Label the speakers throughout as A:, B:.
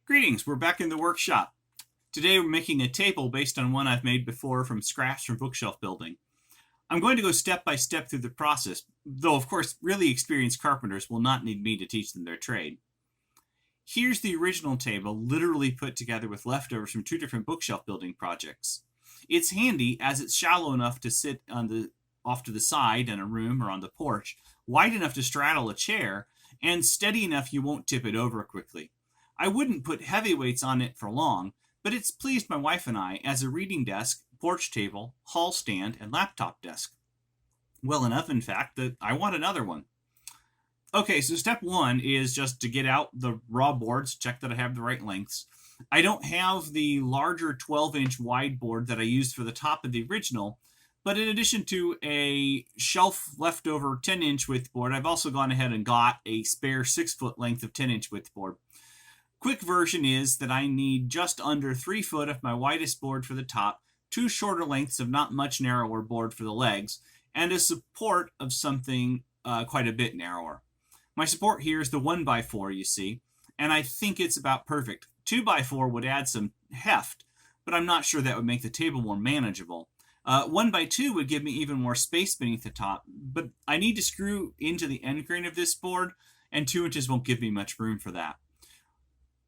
A: Greetings, we're back in the workshop. Today we're making a table based on one I've made before from scratch from bookshelf building. I'm going to go step by step through the process, though of course really experienced carpenters will not need me to teach them their trade. Here's the original table, literally put together with leftovers from two different bookshelf building projects. It's handy as it's shallow enough to sit off to the side in a room or on the porch, wide enough to straddle a chair, and steady enough you won't tip it over quickly. I wouldn't put heavy weights on it for long, but it's pleased my wife and I as a reading desk, porch table, hall stand, and laptop desk. Well enough, in fact, that I want another one. Okay, so step one is just to get out the raw boards, check that I have the right lengths. I don't have the larger 12-inch wide board that I used for the top of the original, but in addition to a shelf leftover 10-inch width board, I've also gone ahead and got a spare 6-foot length of 10-inch width board. Quick version is that I need just under 3 foot of my widest board for the top, 2 shorter lengths of not much narrower board for the legs, and a support of something quite a bit narrower. My support here is the 1x4 you see, and I think it's about perfect. 2x4 would add some heft, but I'm not sure that would make the table more manageable. 1x2 would give me even more space beneath the top, but I need to screw into the end grain of this board, and 2 inches won't give me much room for that.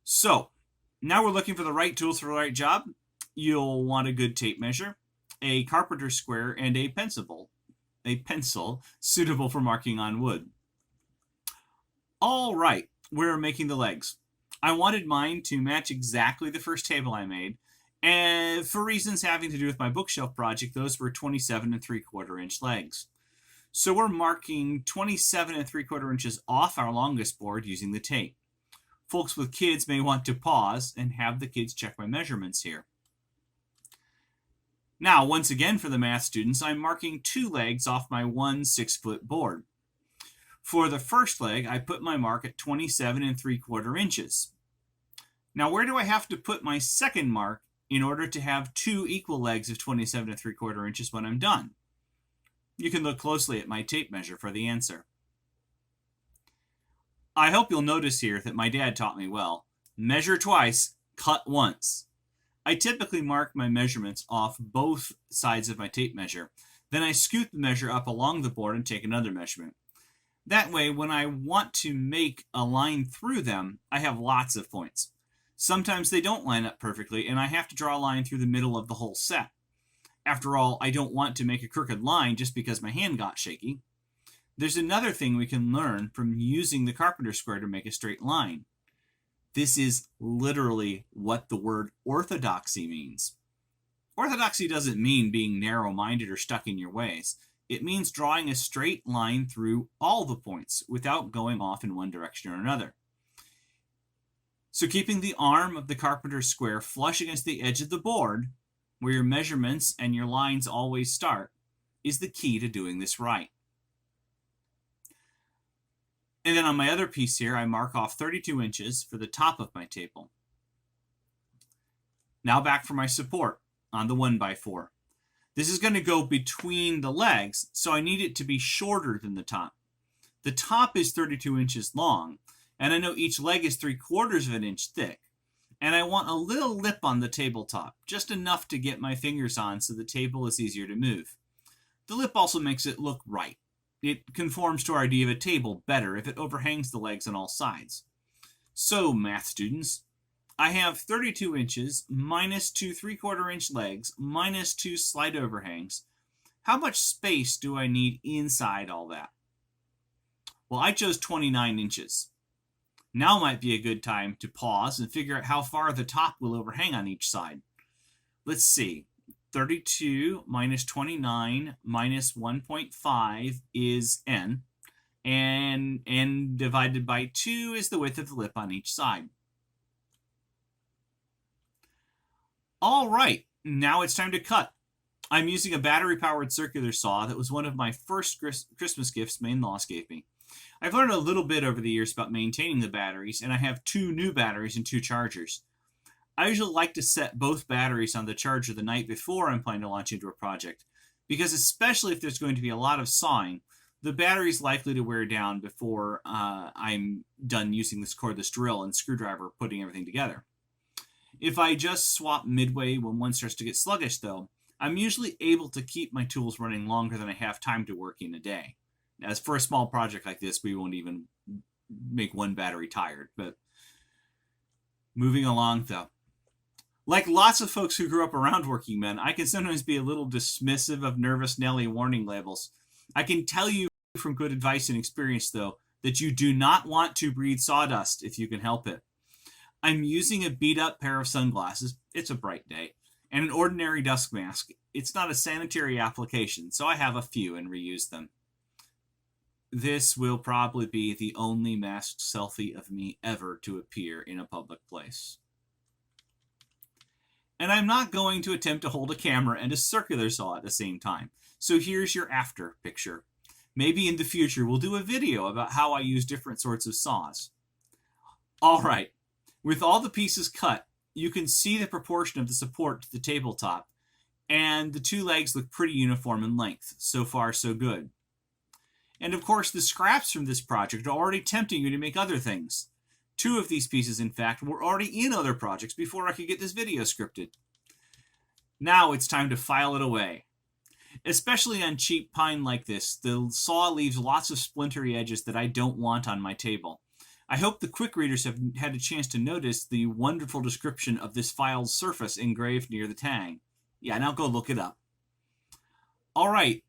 A: So, now we're looking for the right tools for the right job. You'll want a good tape measure, a carpenter's square, and a pencil suitable for marking on wood. All right, we're making the legs. I wanted mine to match exactly the first table I made, and for reasons having to do with my bookshelf project, those were 27 3/4 inch legs. So we're marking 27 3/4 inches off our longest board using the tape. Folks with kids may want to pause and have the kids check my measurements here. Now, once again for the math students, I'm marking 2 legs off my 1 6-foot board. For the first leg, I put my mark at 27 3/4 inches. Now, where do I have to put my second mark in order to have 2 equal legs of 27 3/4 inches when I'm done? You can look closely at my tape measure for the answer. I hope you'll notice here that my dad taught me well. Measure twice, cut once. I typically mark my measurements off both sides of my tape measure. Then I scoot the measure up along the board and take another measurement. That way, when I want to make a line through them, I have lots of points. Sometimes they don't line up perfectly, and I have to draw a line through the middle of the whole set. After all, I don't want to make a crooked line just because my hand got shaky. There's another thing we can learn from using the carpenter's square to make a straight line. This is literally what the word orthodoxy means. Orthodoxy doesn't mean being narrow-minded or stuck in your ways. It means drawing a straight line through all the points without going off in one direction or another. So keeping the arm of the carpenter's square flush against the edge of the board, where your measurements and your lines always start, is the key to doing this right. And then on my other piece here, I mark off 32 inches for the top of my table. Now back for my support on the 1x4. This is going to go between the legs, so I need it to be shorter than the top. The top is 32 inches long, and I know each leg is 3/4 of an inch thick. And I want a little lip on the tabletop, just enough to get my fingers on so the table is easier to move. The lip also makes it look right. It conforms to our idea of a table better if it overhangs the legs on all sides. So, math students, I have 32 inches minus 2 3/4 inch legs minus 2 slight overhangs. How much space do I need inside all that? Well, I chose 29 inches. Now might be a good time to pause and figure out how far the top will overhang on each side. Let's see. 32 minus 29 minus 1.5 is n, and n divided by 2 is the width of the lip on each side. All right, now it's time to cut. I'm using a battery-powered circular saw that was one of my first Christmas gifts my in-laws gave me. I've learned a little bit over the years about maintaining the batteries, and I have 2 new batteries and 2 chargers. I usually like to set both batteries on the charger the night before I'm planning to launch into a project, because especially if there's going to be a lot of sawing, the battery's likely to wear down before I'm done using this cordless drill and screwdriver putting everything together. If I just swap midway when one starts to get sluggish, though, I'm usually able to keep my tools running longer than I have time to work in a day. As for a small project like this, we won't even make one battery tired. But moving along, though. Like lots of folks who grew up around working men, I can sometimes be a little dismissive of nervous Nelly warning labels. I can tell you from good advice and experience, though, that you do not want to breathe sawdust if you can help it. I'm using a beat-up pair of sunglasses, it's a bright day, and an ordinary dust mask. It's not a sanitary application, so I have a few and reuse them. This will probably be the only masked selfie of me ever to appear in a public place. And I'm not going to attempt to hold a camera and a circular saw at the same time. So here's your after picture. Maybe in the future we'll do a video about how I use different sorts of saws. Alright, with all the pieces cut, you can see the proportion of the support to the tabletop, and the two legs look pretty uniform in length. So far, so good. And of course, the scraps from this project are already tempting you to make other things. 2 of these pieces, in fact, were already in other projects before I could get this video scripted. Now it's time to file it away. Especially on cheap pine like this, the saw leaves lots of splintery edges that I don't want on my table. I hope the quick readers have had a chance to notice the wonderful description of this file's surface engraved near the tang. Yeah, now go look it up. Alright,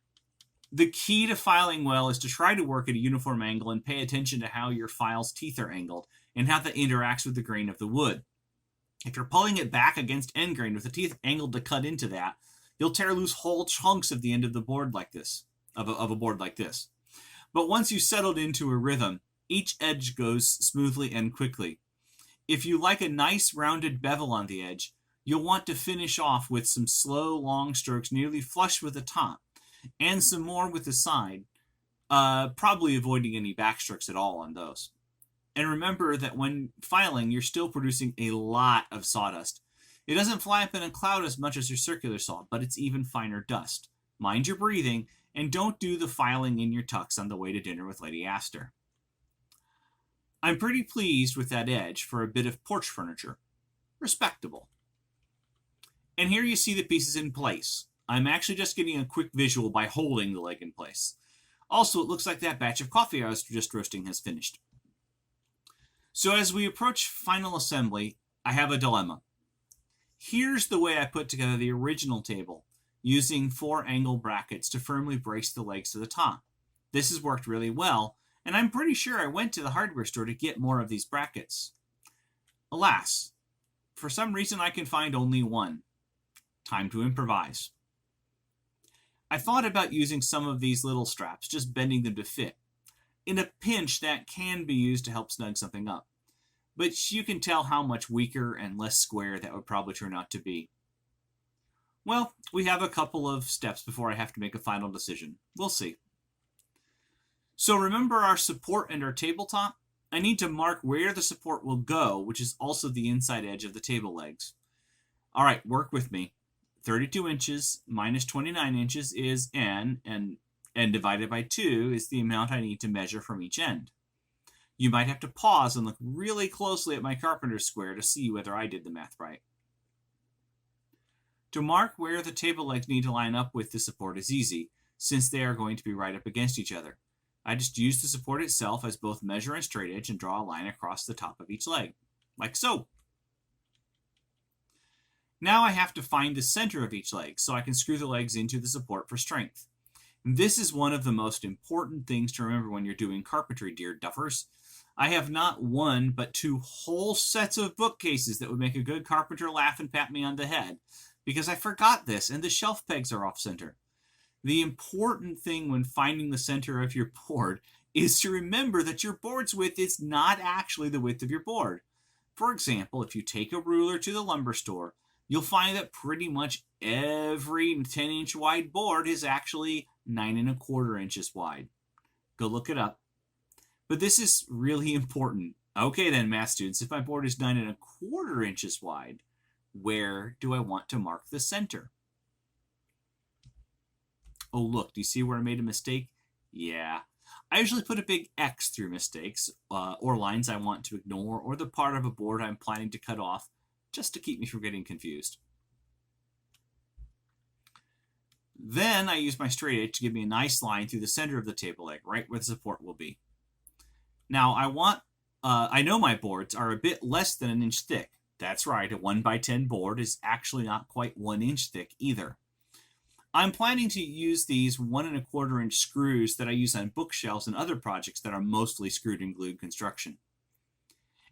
A: the key to filing well is to try to work at a uniform angle and pay attention to how your file's teeth are angled and how that interacts with the grain of the wood. If you're pulling it back against end grain with the teeth angled to cut into that, you'll tear loose whole chunks of the end of the board like this, of a board like this. But once you've settled into a rhythm, each edge goes smoothly and quickly. If you like a nice rounded bevel on the edge, you'll want to finish off with some slow, long strokes nearly flush with the top, and some more with the side, probably avoiding any backstrokes at all on those. And remember that when filing, you're still producing a lot of sawdust. It doesn't fly up in a cloud as much as your circular saw, but it's even finer dust. Mind your breathing, and don't do the filing in your tux on the way to dinner with Lady Astor. I'm pretty pleased with that edge for a bit of porch furniture. Respectable. And here you see the pieces in place. I'm actually just getting a quick visual by holding the leg in place. Also, it looks like that batch of coffee I was just roasting has finished. So as we approach final assembly, I have a dilemma. Here's the way I put together the original table, using 4 angle brackets to firmly brace the legs to the top. This has worked really well, and I'm pretty sure I went to the hardware store to get more of these brackets. Alas, for some reason I can find only one. Time to improvise. I thought about using some of these little straps, just bending them to fit. In a pinch, that can be used to help snug something up. But you can tell how much weaker and less square that would probably turn out to be. Well, we have a couple of steps before I have to make a final decision. We'll see. So remember our support and our tabletop? I need to mark where the support will go, which is also the inside edge of the table legs. Alright, work with me. 32 inches minus 29 inches is n, and n divided by 2 is the amount I need to measure from each end. You might have to pause and look really closely at my carpenter's square to see whether I did the math right. To mark where the table legs need to line up with the support is easy, since they are going to be right up against each other. I just use the support itself as both measure and straight edge and draw a line across the top of each leg, like so. Now I have to find the center of each leg so I can screw the legs into the support for strength. This is one of the most important things to remember when you're doing carpentry, dear duffers. I have not 1 but 2 whole sets of bookcases that would make a good carpenter laugh and pat me on the head, because I forgot this and the shelf pegs are off center. The important thing when finding the center of your board is to remember that your board's width is not actually the width of your board. For example, if you take a ruler to the lumber store, you'll find that pretty much every 10-inch wide board is actually 9 1/4 inches wide. Go look it up. But this is really important. Okay then, math students, if my board is 9 1/4 inches wide, where do I want to mark the center? Oh look, do you see where I made a mistake? Yeah. I usually put a big X through mistakes, or lines I want to ignore, or the part of a board I'm planning to cut off, just to keep me from getting confused. Then I use my straight edge to give me a nice line through the center of the table leg, right where the support will be. Now I know my boards are a bit less than an inch thick. That's right, a 1x10 board is actually not quite 1 inch thick either. I'm planning to use these 1¼ inch screws that I use on bookshelves and other projects that are mostly screwed and glued construction.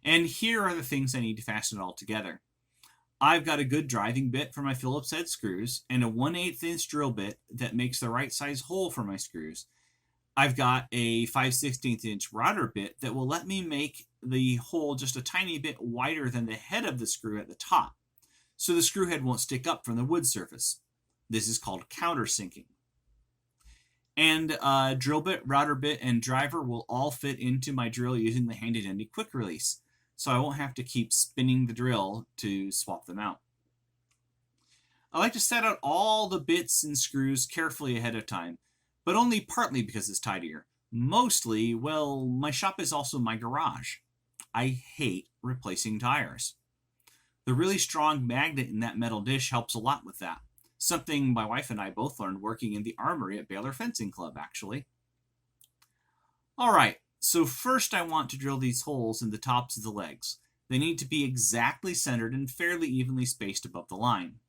A: And here are the things I need to fasten it all together. I've got a good driving bit for my Phillips head screws and a 1/8 inch drill bit that makes the right size hole for my screws. I've got a 5/16 inch router bit that will let me make the hole just a tiny bit wider than the head of the screw at the top, so the screw head won't stick up from the wood surface. This is called countersinking. And drill bit, router bit, and driver will all fit into my drill using the handy-dandy quick release, so I won't have to keep spinning the drill to swap them out. I like to set out all the bits and screws carefully ahead of time, but only partly because it's tidier. Mostly, well, my shop is also my garage. I hate replacing tires. The really strong magnet in that metal dish helps a lot with that. Something my wife and I both learned working in the armory at Baylor Fencing Club, actually. Alright, so first I want to drill these holes in the tops of the legs. They need to be exactly centered and fairly evenly spaced above the line.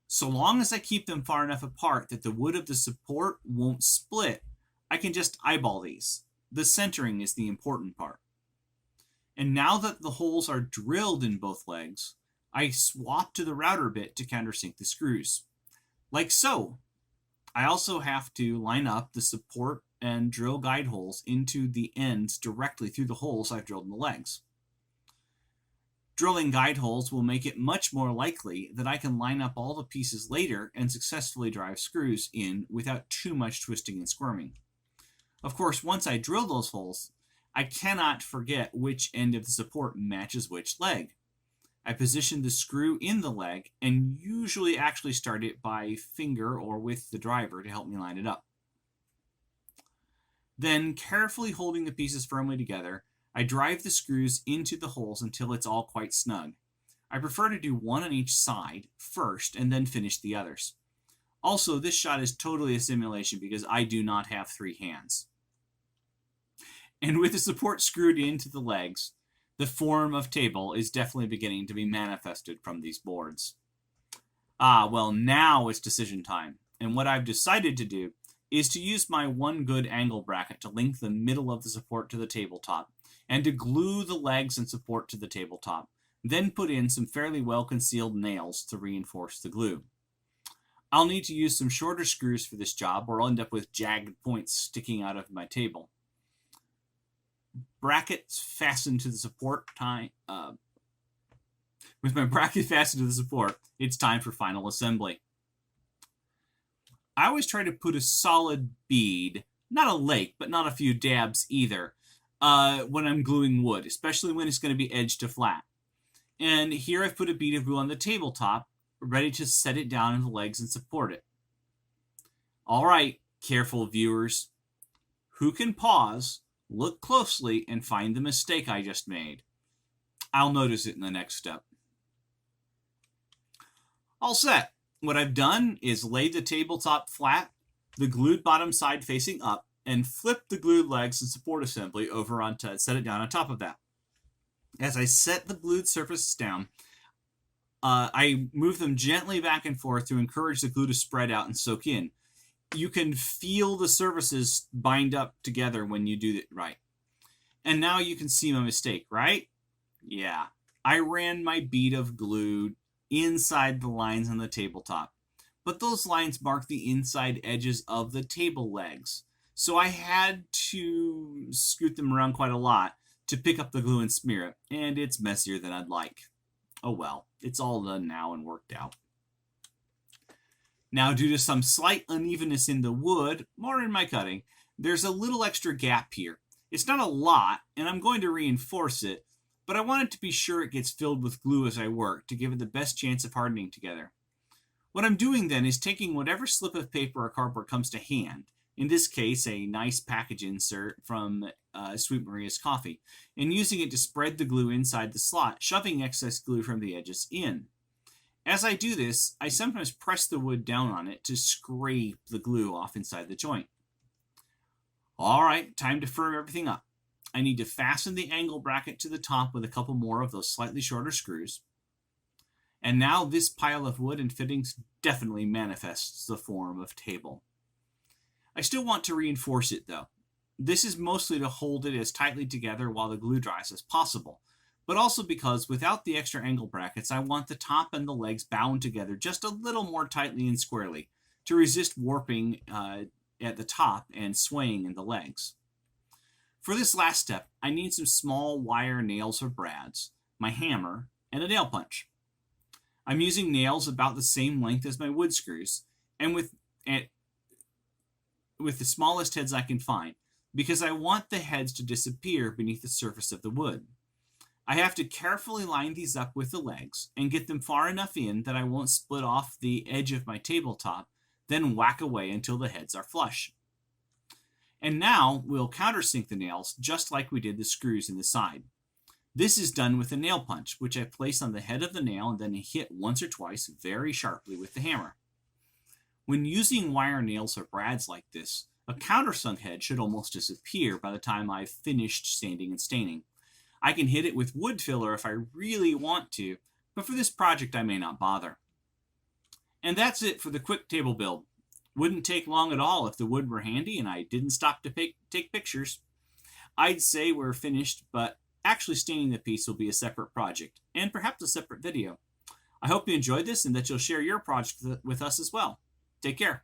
A: So long as I keep them far enough apart that the wood of the support won't split, I can just eyeball these. The centering is the important part. And now that the holes are drilled in both legs, I swap to the router bit to countersink the screws. Like so. I also have to line up the support and drill guide holes into the ends directly through the holes I've drilled in the legs. Drilling guide holes will make it much more likely that I can line up all the pieces later and successfully drive screws in without too much twisting and squirming. Of course, once I drill those holes, I cannot forget which end of the support matches which leg. I position the screw in the leg and usually actually start it by finger or with the driver to help me line it up. Then, carefully holding the pieces firmly together, I drive the screws into the holes until it's all quite snug. I prefer to do one on each side first and then finish the others. Also, this shot is totally a simulation because I do not have 3 hands. And with the support screwed into the legs, the form of table is definitely beginning to be manifested from these boards. Well, now it's decision time. And what I've decided to do is to use my one good angle bracket to link the middle of the support to the tabletop and to glue the legs and support to the tabletop, then put in some fairly well-concealed nails to reinforce the glue. I'll need to use some shorter screws for this job or I'll end up with jagged points sticking out of my table. Brackets fastened to the support with my bracket fastened to the support, it's time for final assembly. I always try to put a solid bead, not a lake, but not a few dabs either, when I'm gluing wood, especially when it's going to be edge to flat. And here I've put a bead of glue on the tabletop, ready to set it down in the legs and support it. Alright, careful viewers. Who can pause, look closely, and find the mistake I just made? I'll notice it in the next step. All set. What I've done is laid the tabletop flat, the glued bottom side facing up, and flipped the glued legs and support assembly over onto set it down on top of that. As I set the glued surfaces down, I move them gently back and forth to encourage the glue to spread out and soak in. You can feel the surfaces bind up together when you do it right. And now you can see my mistake, right? Yeah. I ran my bead of glue inside the lines on the tabletop, but those lines mark the inside edges of the table legs. So I had to scoot them around quite a lot to pick up the glue and smear it, and it's messier than I'd like. Oh well, it's all done now and worked out. Now, due to some slight unevenness in the wood, or in my cutting, there's a little extra gap here. It's not a lot, and I'm going to reinforce it, but I wanted to be sure it gets filled with glue as I work to give it the best chance of hardening together. What I'm doing then is taking whatever slip of paper or cardboard comes to hand, in this case a nice package insert from Sweet Maria's Coffee, and using it to spread the glue inside the slot, shoving excess glue from the edges in. As I do this, I sometimes press the wood down on it to scrape the glue off inside the joint. Alright, time to firm everything up. I need to fasten the angle bracket to the top with a couple more of those slightly shorter screws. And now this pile of wood and fittings definitely manifests the form of table. I still want to reinforce it though. This is mostly to hold it as tightly together while the glue dries as possible, but also because without the extra angle brackets, I want the top and the legs bound together just a little more tightly and squarely to resist warping at the top and swaying in the legs. For this last step, I need some small wire nails or brads, my hammer, and a nail punch. I'm using nails about the same length as my wood screws, and with the smallest heads I can find, because I want the heads to disappear beneath the surface of the wood. I have to carefully line these up with the legs and get them far enough in that I won't split off the edge of my tabletop, then whack away until the heads are flush. And now we'll countersink the nails just like we did the screws in the side. This is done with a nail punch, which I place on the head of the nail and then hit once or twice very sharply with the hammer. When using wire nails or brads like this, a countersunk head should almost disappear by the time I've finished sanding and staining. I can hit it with wood filler if I really want to, but for this project I may not bother. And that's it for the quick table build. Wouldn't take long at all if the wood were handy and I didn't stop to take pictures. I'd say we're finished, but actually staining the piece will be a separate project, and perhaps a separate video. I hope you enjoyed this and that you'll share your project with us as well. Take care.